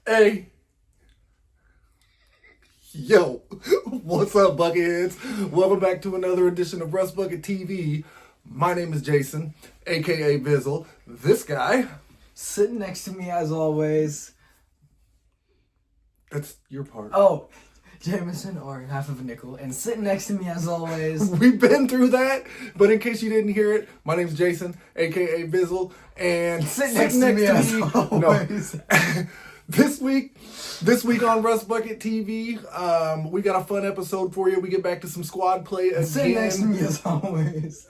Hey, yo, what's up, Bucketheads? Welcome back to another edition of Rust Bucket TV. My name is Jason, aka Vizzel. This guy, sitting next to me as always. that's your part. Oh, Jameson or half of a nickel. And sitting next to me as always. We've been through that, but in case you didn't hear it, my name's Jason, aka Vizzel, and Sitting next to me as always. No. This week on Rust Bucket TV, we got a fun episode for you. We get back to some squad play again. Sitting next to me as always.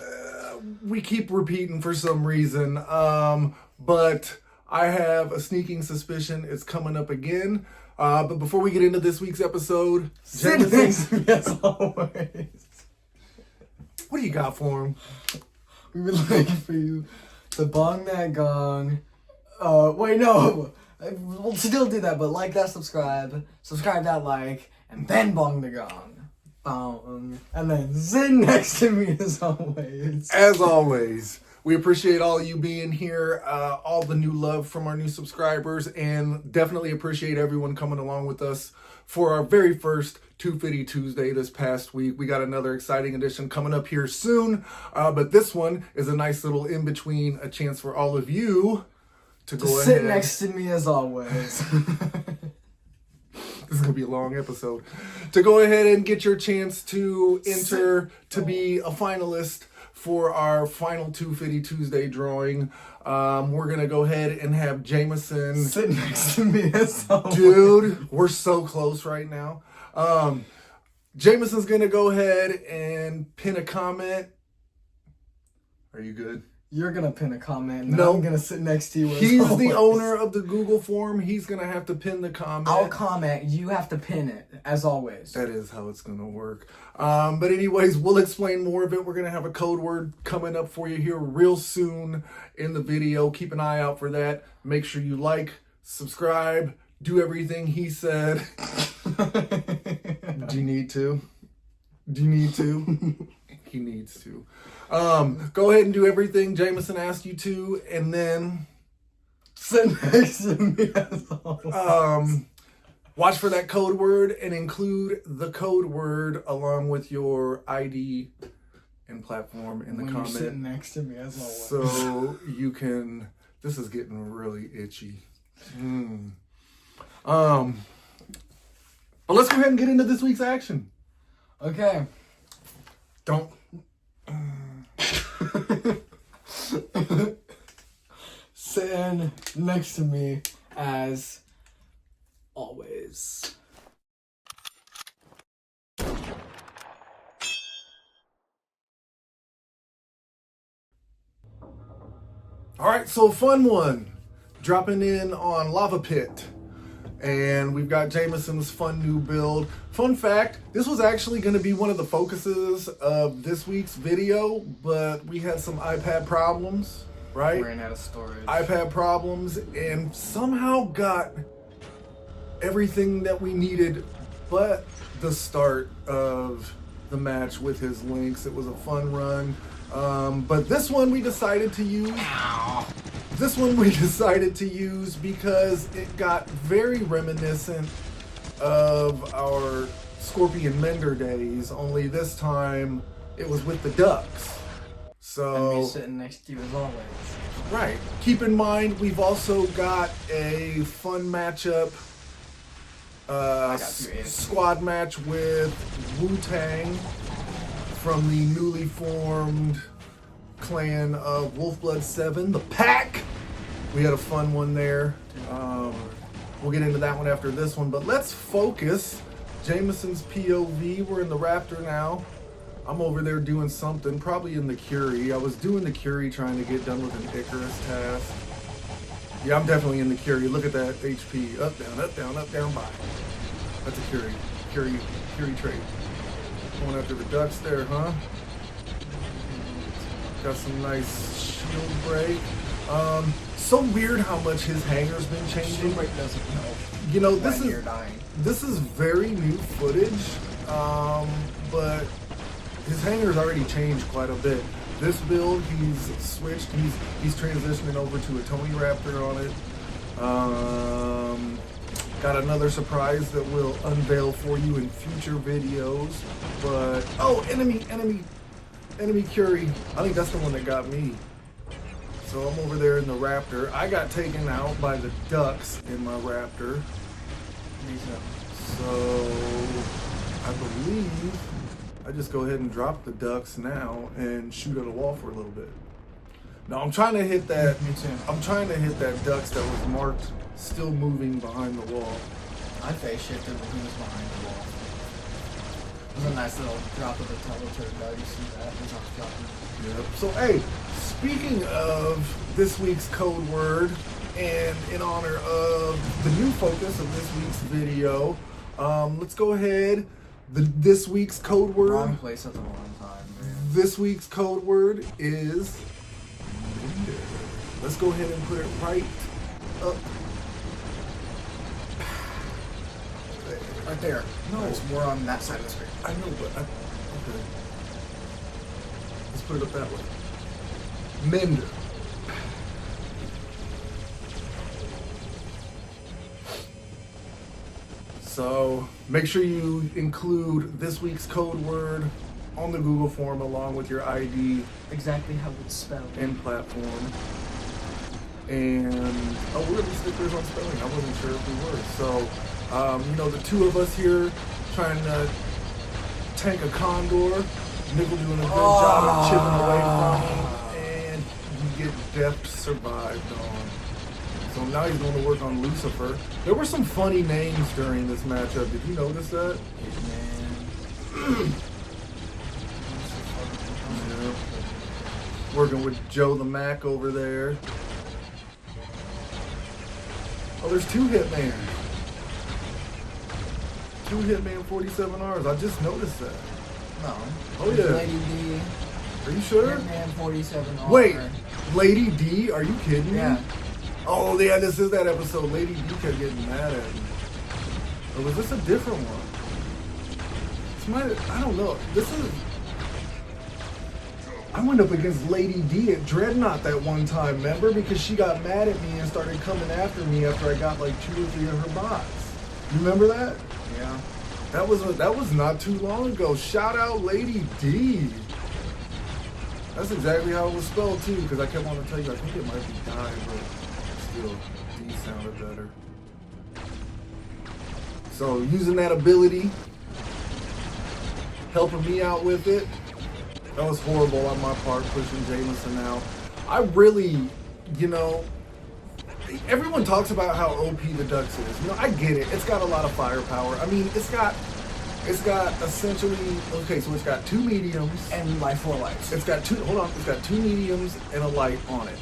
We keep repeating for some reason, but I have a sneaking suspicion it's coming up again. But before we get into this week's episode, Sitting next to me as always. What do you got for him? We've been looking for you to bong that gong. Wait, no. We'll still do that, but like that, subscribe that like, and then bong the gong. Bong. And then sitting next to me as always. As always, we appreciate all of you being here, all the new love from our new subscribers, and definitely appreciate everyone coming along with us for our very first 250 Tuesday this past week. We got another exciting edition coming up here soon, but this one is a nice little in-between, a chance for all of you to go ahead. Sit next to me as always. This is going to be a long episode. To go ahead and get your chance to enter to be a finalist for our final 250 Tuesday drawing. We're going to go ahead and have Jameson. Sit next to me as always. Dude, we're so close right now. Jameson's going to go ahead and pin a comment. Are you good? You're going to pin a comment, and No. I'm going to sit next to you as He's always. the owner of the Google form. He's going to have to pin the comment. I'll comment. You have to pin it, as always. That is how it's going to work. But anyways, we'll explain more of it. We're going to have a code word coming up for you here real soon in the video. Keep an eye out for that. Make sure you like, subscribe, do everything he said. Do you need to? Do you need to? He needs to. Go ahead and do everything Jameson asked you to, and then Sit next to me as always. Watch for that code word and include the code word along with your ID and platform in the when comment. You're sitting next to me as always. So you can. This is getting really itchy. But let's go ahead and get into this week's action. Okay. Don't. Sitting next to me as always. All right, so fun one. Dropping in on Lava Pit. And we've got Jameson's fun new build. Fun fact, this was actually going to be one of the focuses of this week's video, but we had some iPad problems, right? Ran out of storage. iPad problems, and somehow got everything that we needed but the start of the match with his links. It was a fun run. But this one we decided to use. This one we decided to use because it got very reminiscent of our Scorpion Mender days, only this time it was with the ducks. So, And me sitting next to you as always. right. Keep in mind, we've also got a fun matchup, got you, Ace. squad match with Wu-Tang from the newly formed clan of Wolfblood 7, the Pack. We had a fun one there. We'll get into that one after this one, but let's focus. Jameson's POV, we're in the Raptor now. I'm over there doing something, probably in the Curie. I was doing the Curie trying to get done with an Icarus task. Yeah, I'm definitely in the Curie. Look at that HP. Up, down, up, down, up, down, by. That's a Curie. Curie trait. Going after the ducks there, huh? Got some nice shield break. So weird how much his hanger's been changing. Shield break doesn't help. You know, this when is you're dying. this is very new footage, but his hanger's already changed quite a bit. This build, he's switched. He's transitioning over to a Tony Raptor on it. Got another surprise that we'll unveil for you in future videos. But, oh, enemy Curie. I think that's the one that got me. So I'm over there in the Raptor. I got taken out by the ducks in my Raptor. So I believe I just go ahead and drop the ducks now and shoot at a wall for a little bit. No, I'm trying to hit that. Me too. I'm trying to hit that ducks that was marked still moving behind the wall. I face shifted when he was behind the wall. It was a nice little drop of the teleturn though. You see that? It was on dropping. Yep. So hey, speaking of this week's code word, and in honor of the new focus of this week's video, let's go ahead. This week's code word. Wrong place at the wrong time, man. This week's code word is. Let's go ahead and put it right up. Right there. No. There's more on that side of the screen. I know, but okay. Let's put it up that way. Mender. So make sure you include this week's code word on the Google form along with your ID Exactly how it's spelled. and platform. And oh, we're gonna be stickers on spelling. I wasn't sure if we were. So, you know, the two of us here trying to tank a condor. Nickel doing a good job of chipping away from him, and you get deft survived on. So now he's going to work on Lucifer. There were some funny names during this matchup. Did you notice that? Man. Yeah. Working with Joe the Mac over there. Oh, there's two Hitman. Two Hitman 47Rs. I just noticed that. No. Oh, There's yeah. Lady D. Are you sure? Hitman 47R. Wait, Lady D? Are you kidding me? Yeah. Oh, yeah, this is that episode. Lady D kept getting mad at me. Or was this a different one? I don't know. This is... I went up against Lady D at Dreadnought that one time, remember? Because she got mad at me and started coming after me after I got like 2 or 3 of her bots. You remember that? Yeah. That was not too long ago. Shout out Lady D. That's exactly how it was spelled too, because I kept wanting to tell you I think it might be die, but still D sounded better. So using that ability, helping me out with it. That was horrible on my part, pushing Jameson out. I really, you know, everyone talks about how OP the Ducks is. You know, I get it. It's got a lot of firepower. I mean, it's got essentially, okay, so it's got 2 mediums. And like 4 lights. It's got it's got 2 mediums and a light on it.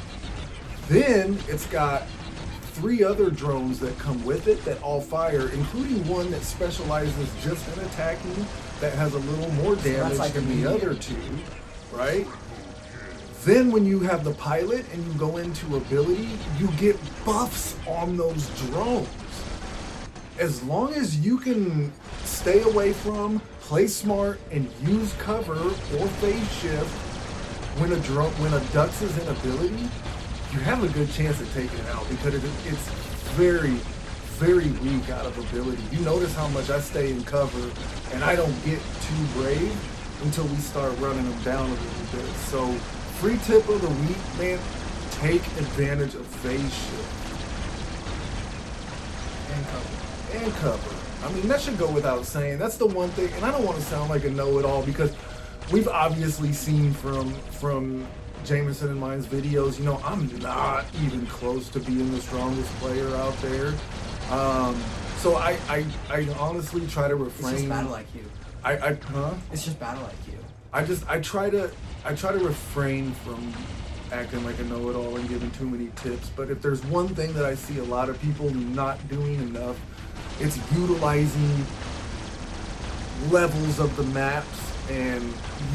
Then it's got 3 other drones that come with it that all fire, including one that specializes just in attacking, that has a little more damage like than a the medium. other 2, right? Then when you have the pilot and you go into ability, you get buffs on those drones. As long as you can stay away from, play smart, and use cover or phase shift when a Dux is in ability, you have a good chance of taking it out because it's very, very weak out of ability. You notice how much I stay in cover and I don't get too brave until we start running them down a little bit. So free tip of the week, man, take advantage of phase shift. And cover. I mean, that should go without saying. That's the one thing, and I don't want to sound like a know-it-all because we've obviously seen from Jameson and mine's videos, you know, I'm not even close to being the strongest player out there. So I honestly try to refrain. It's just battle IQ. It's just battle IQ. I try to refrain from acting like a know-it-all and giving too many tips. But if there's one thing that I see a lot of people not doing enough, it's utilizing levels of the maps and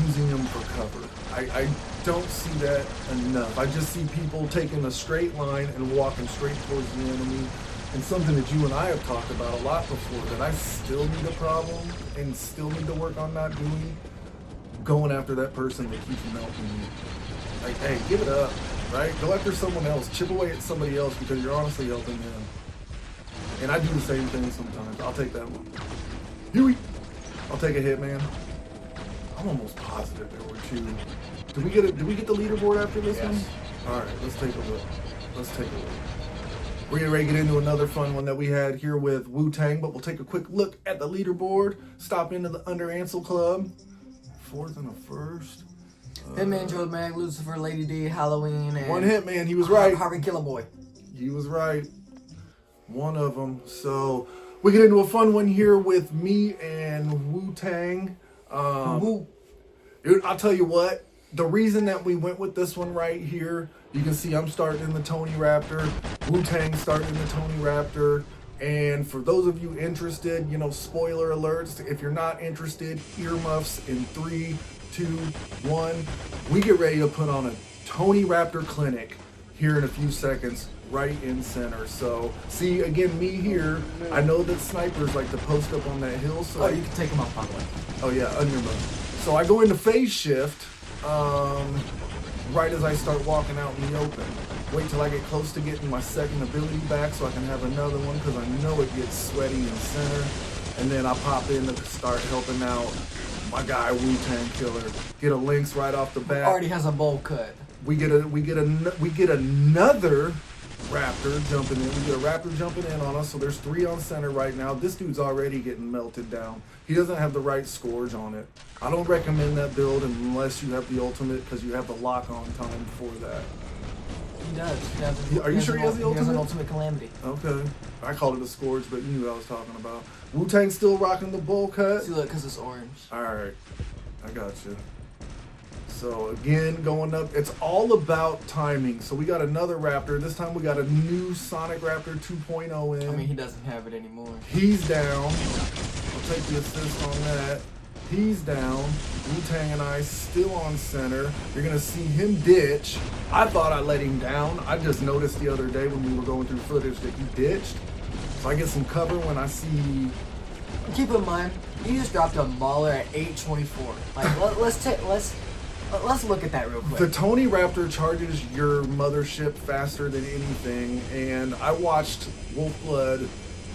using them for cover. I don't see that enough. I just see people taking a straight line and walking straight towards the enemy. And something that you and I have talked about a lot before that I still need a problem and still need to work on not doing, going after that person that keeps melting you. Like, hey, give it up, right? Go after someone else. Chip away at somebody else because you're honestly helping them. And I do the same thing sometimes. I'll take that one. Huey! I'll take a hit, man. I'm almost positive there were two. Did we get the leaderboard after this one? Alright, let's take a look. We're getting ready to get into another fun one that we had here with Wu-Tang, but we'll take a quick look at the leaderboard. Stop into the Under Ansel Club. 4th and a 1st. Hitman, Joe Mag, Lucifer, Lady D, Halloween, and one hit, man. He was right. Harvey Killer Boy. He was right. One of them. So we get into a fun one here with me and Wu-Tang. Dude, I'll tell you what. The reason that we went with this one right here, you can see I'm starting in the Tony Raptor, Wu-Tang starting in the Tony Raptor, and for those of you interested, spoiler alerts, if you're not interested, earmuffs in 3, 2, 1. We get ready to put on a Tony Raptor clinic here in a few seconds, right in center. So, see, again, me here, I know that snipers like to post up on that hill, so you can take them off by the way. Oh yeah, on your move. So I go into phase shift, right as I start walking out in the open. Wait till I get close to getting my second ability back so I can have another one, because I know it gets sweaty in center. And then I pop in to start helping out my guy Wu-Tang Killer. Get a Lynx right off the bat. Already has a bowl cut. We get another Raptor jumping in. We get a Raptor jumping in on us, so there's 3 on center right now. This dude's already getting melted down. He doesn't have the right scourge on it. I don't recommend that build unless you have the ultimate, because you have the lock-on time before that. He does. Are you sure he has the ultimate? He has an ultimate calamity. Okay. I called it a scourge, but you knew what I was talking about. Wu-Tang's still rocking the bowl cut. See, look, because it's orange. Alright. I got you. So again, going up, it's all about timing. So we got another Raptor. This time we got a new Sonic Raptor 2.0 in. I mean, he doesn't have it anymore. He's down. I'll take the assist on that. He's down. Wu-Tang and I still on center. You're going to see him ditch. I thought I let him down. I just noticed the other day when we were going through footage that he ditched. So I get some cover when I see... Keep in mind, he just dropped a baller at 824. Like, let's look at that real quick. The Tony Raptor charges your mothership faster than anything, and I watched Wolfblood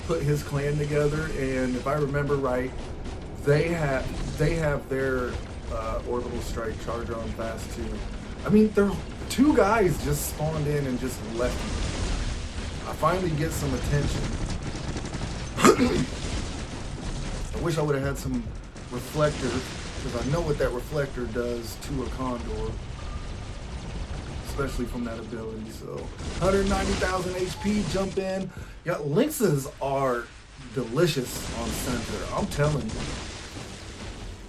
put his clan together, and if I remember right, they have their orbital strike charge on fast too. I mean, there 2 guys just spawned in and just left me. I finally get some attention. I wish I would have had some reflector, because I know what that reflector does to a Condor, especially from that ability. So 190,000 HP, jump in. Yeah, Lynxes are delicious on center, I'm telling you.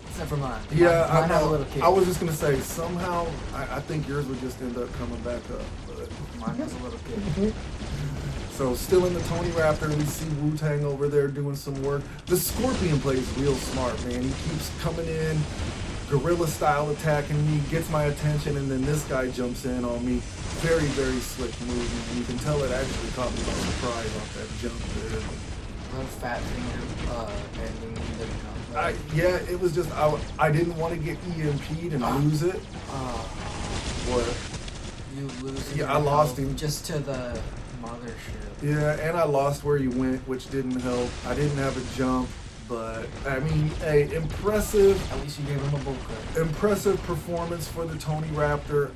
Except for mine. Yeah, mine had a little kick. I was just gonna say, somehow I think yours would just end up coming back up, but mine has a little kick. So still in the Tony Raptor, we see Wu-Tang over there doing some work. The Scorpion plays real smart, man. He keeps coming in, guerrilla style attacking me, gets my attention, and then this guy jumps in on me. Very, very slick move, and you can tell it actually caught me by surprise off that jump there. Little fat finger ending the jump. Yeah, it was just, I didn't want to get EMP'd and lose it. What? You lose. Yeah, I lost him. Just to the mothership. Yeah, and I lost where you went, which didn't help. I didn't have a jump, but I mean, impressive. At least you gave him a bull cut. Impressive performance for the Tony Raptor.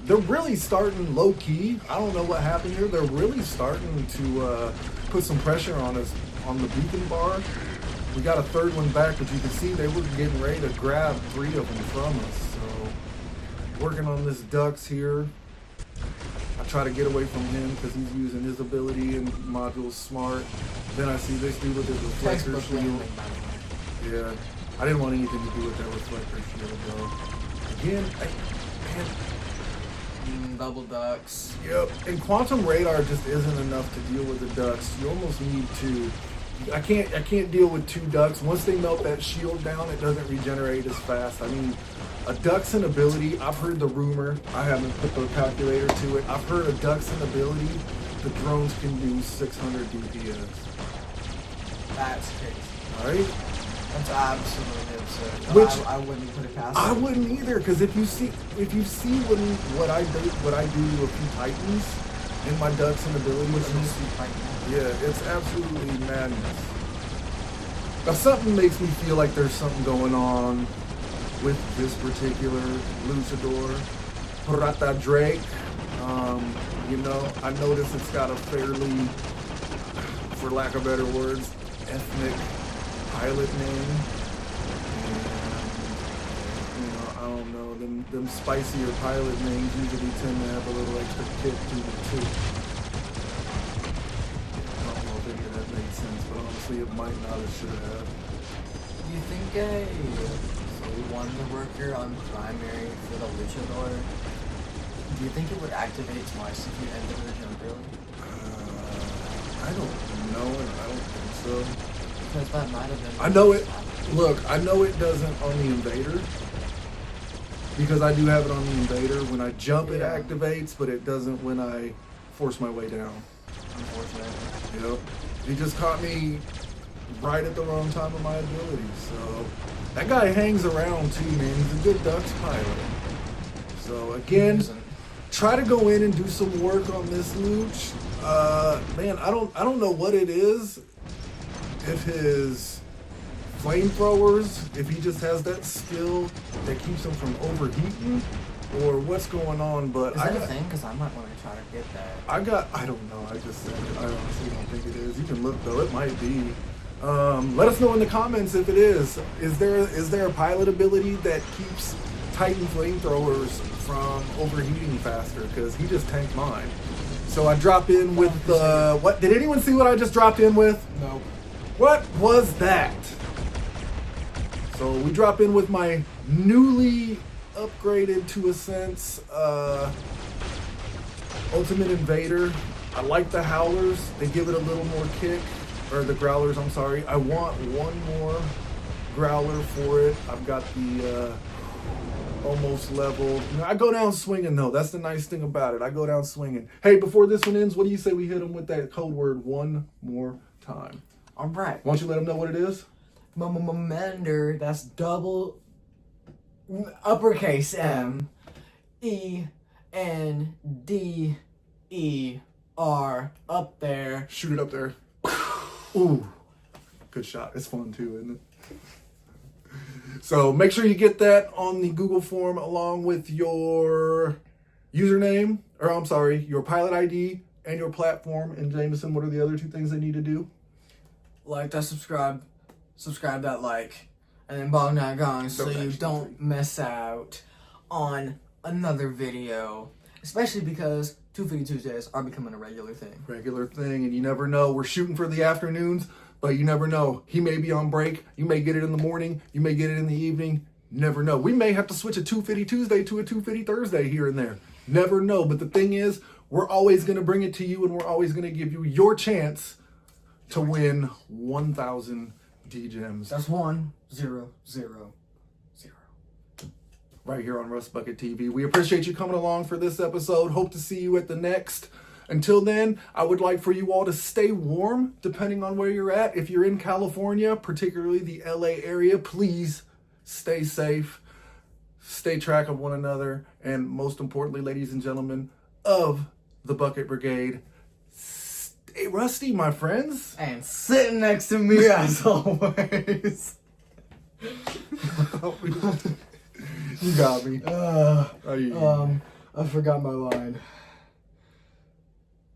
They're really starting low key. I don't know what happened here. They're really starting to put some pressure on us on the beacon bar. We got a 3rd one back, but you can see they were getting ready to grab 3 of them from us. So working on this Dux here. I try to get away from him because he's using his ability and module's smart. Then I see this dude with his reflector shield. Yeah, I didn't want anything to do with that reflector shield though. Again, man. Double ducks. Yep, and quantum radar just isn't enough to deal with the ducks. You almost need 2. I can't deal with 2 ducks. Once they melt that shield down, it doesn't regenerate as fast. I mean, a Duxon ability, I've heard the rumor, I haven't put the calculator to it, I've heard a Duxon ability, the drones can do 600 DPS. That's crazy. Alright? That's absolutely absurd. Which I wouldn't put it past I them. wouldn't either, because if you see what I do to a few Titans, in my ducks and abilities. Which is right now. Yeah, it's absolutely madness. Now something makes me feel like there's something going on with this particular luchador, Prata Drake. You know, I noticed it's got a fairly, for lack of better words, ethnic pilot name. And, you know, I don't know, them spicier pilot names usually tend to have a little extra kick to them too. I don't know if any of that made sense, but honestly it might not, it should have. Do you think so we won the worker on primary for the luchador? Do you think it would activate twice if you ended the jump early? I don't know, and I don't think so. Because that might have been... I know it. Look, I know it doesn't on the invader. Because I do have it on the invader. When I jump, it activates, but it doesn't when I force my way down. Unfortunately. Yep. He just caught me right at the wrong time of my ability. So that guy hangs around too, man. He's a good ducks pilot. So again, try to go in and do some work on this luch. Man, I don't know what it is. If his flamethrowers, if he just has that skill that keeps him from overheating, or what's going on. But is that a thing? Because I might want to try to get that. I don't know. I just said it. I honestly don't think it is. You can look though. It might be. Let us know in the comments if it is. Is there a pilot ability that keeps Titan flamethrowers from overheating faster? Because he just tanked mine. So I drop in with what? Did anyone see what I just dropped in with? No. What was that? So we drop in with my newly upgraded, to a sense, Ultimate Invader. I like the Howlers. They give it a little more kick. Or the Growlers, I'm sorry. I want one more Growler for it. I've got the almost leveled. You know, I go down swinging, though. That's the nice thing about it. I go down swinging. Hey, before this one ends, what do you say we hit them with that code word one more time? All right. Why don't you let them know what it is? Mender, that's double uppercase M E N D E R up there. Shoot it up there. Ooh, good shot. It's fun too, isn't it? So make sure you get that on the Google form along with your username, or I'm sorry, your pilot ID and your platform. And Jameson, what are the other two things they need to do? Like that, subscribe that like, and then bong that gong so you don't miss out on another video. Especially because 250 Tuesdays are becoming a regular thing. And you never know. We're shooting for the afternoons, but you never know. He may be on break. You may get it in the morning. You may get it in the evening. Never know. We may have to switch a 250 Tuesday to a 250 Thursday here and there. Never know. But the thing is, we're always going to bring it to you, and we're always going to give you your chance to win 1,000 D-Gems. That's 1 0 0 0. Right here on Rust Bucket TV. We appreciate you coming along for this episode. Hope to see you at the next. Until then, I would like for you all to stay warm, depending on where you're at. If you're in California, particularly the LA area, please stay safe, stay track of one another, and most importantly, ladies and gentlemen of the Bucket Brigade, stay rusty, my friends. And sitting next to me as always. You got me. I forgot my line.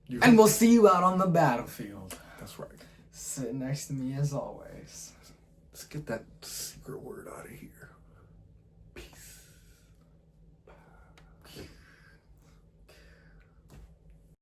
You and we'll see you out on the battlefield. That's right. Sitting next to me as always. Let's get that secret word out of here.